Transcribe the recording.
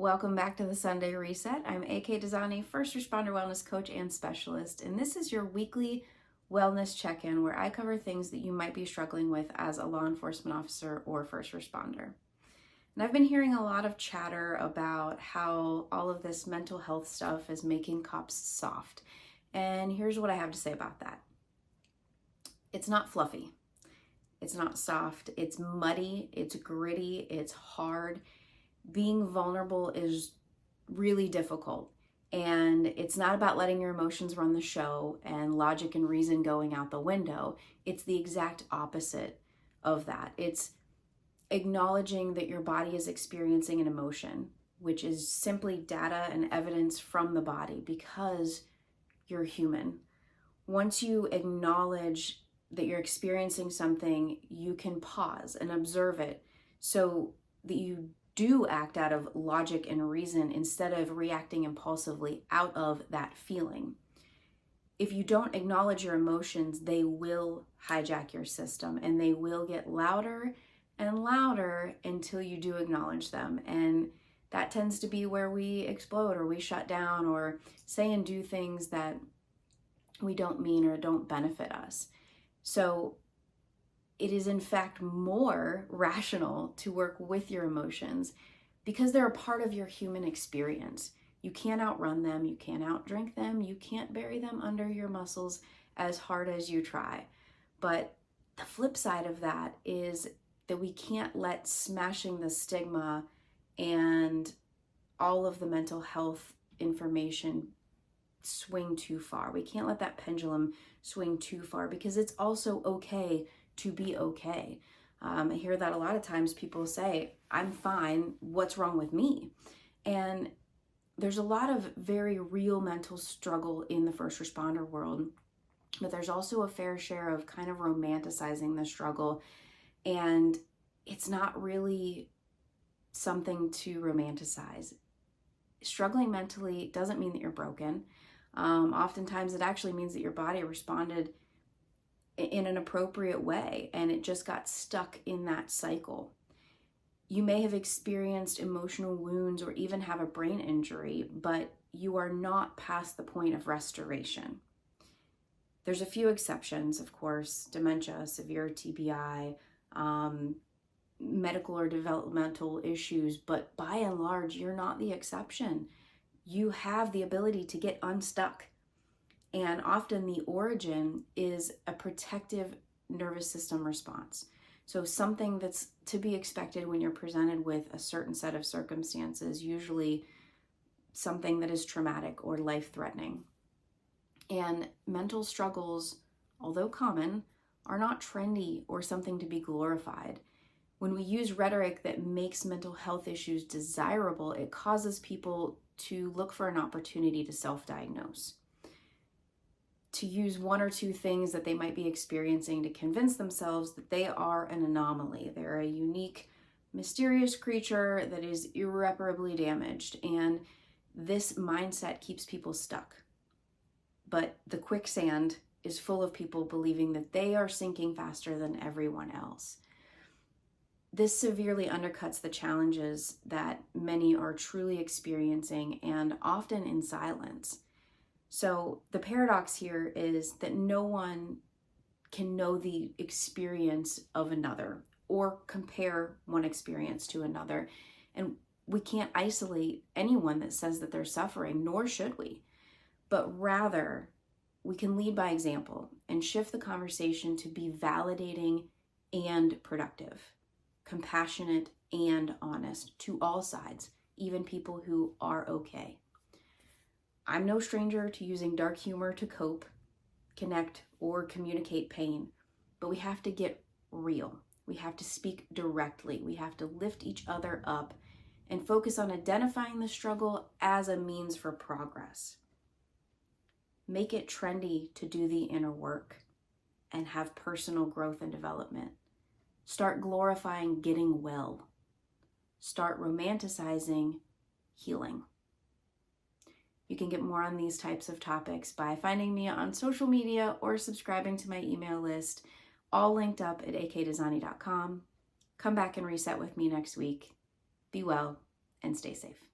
Welcome back to the Sunday Reset. I'm AK Dozanti, first responder wellness coach and specialist, and this is your weekly wellness check-in where I cover things that you might be struggling with as a law enforcement officer or first responder. And I've been hearing a lot of chatter about how all of this mental health stuff is making cops soft. And here's what I have to say about that. It's not fluffy. It's not soft. It's muddy. It's gritty. It's hard. Being vulnerable is really difficult, and it's not about letting your emotions run the show and logic and reason going out the window. It's the exact opposite of that. It's acknowledging that your body is experiencing an emotion, which is simply data and evidence from the body because you're human. Once you acknowledge that you're experiencing something, you can pause and observe it so that you do act out of logic and reason instead of reacting impulsively out of that feeling. If you don't acknowledge your emotions, they will hijack your system and they will get louder and louder until you do acknowledge them. And that tends to be where we explode or we shut down or say and do things that we don't mean or don't benefit us. So it is in fact more rational to work with your emotions because they're a part of your human experience. You can't outrun them, you can't outdrink them, you can't bury them under your muscles as hard as you try. But the flip side of that is that we can't let smashing the stigma and all of the mental health information swing too far. We can't let that pendulum swing too far because it's also okay to be okay. I hear that a lot of times people say, I'm fine, what's wrong with me? And there's a lot of very real mental struggle in the first responder world, but there's also a fair share of kind of romanticizing the struggle. And it's not really something to romanticize. Struggling mentally doesn't mean that you're broken. Oftentimes it actually means that your body responded in an appropriate way and it just got stuck in that cycle. You may have experienced emotional wounds or even have a brain injury, but you are not past the point of restoration. There's a few exceptions, of course: dementia, severe TBI, medical or developmental issues, but by and large, you're not the exception. You have the ability to get unstuck. And often the origin is a protective nervous system response. So something that's to be expected when you're presented with a certain set of circumstances, usually something that is traumatic or life-threatening. And mental struggles, although common, are not trendy or something to be glorified. When we use rhetoric that makes mental health issues desirable, it causes people to look for an opportunity to self-diagnose, to use one or two things that they might be experiencing to convince themselves that they are an anomaly. They're a unique, mysterious creature that is irreparably damaged. And this mindset keeps people stuck. But the quicksand is full of people believing that they are sinking faster than everyone else. This severely undercuts the challenges that many are truly experiencing and often in silence. So the paradox here is that no one can know the experience of another or compare one experience to another. And we can't isolate anyone that says that they're suffering, nor should we. But rather, we can lead by example and shift the conversation to be validating and productive, compassionate and honest to all sides, even people who are okay. I'm no stranger to using dark humor to cope, connect, or communicate pain, but we have to get real. We have to speak directly. We have to lift each other up and focus on identifying the struggle as a means for progress. Make it trendy to do the inner work and have personal growth and development. Start glorifying getting well. Start romanticizing healing. You can get more on these types of topics by finding me on social media or subscribing to my email list, all linked up at akdozanti.com. Come back and reset with me next week. Be well and stay safe.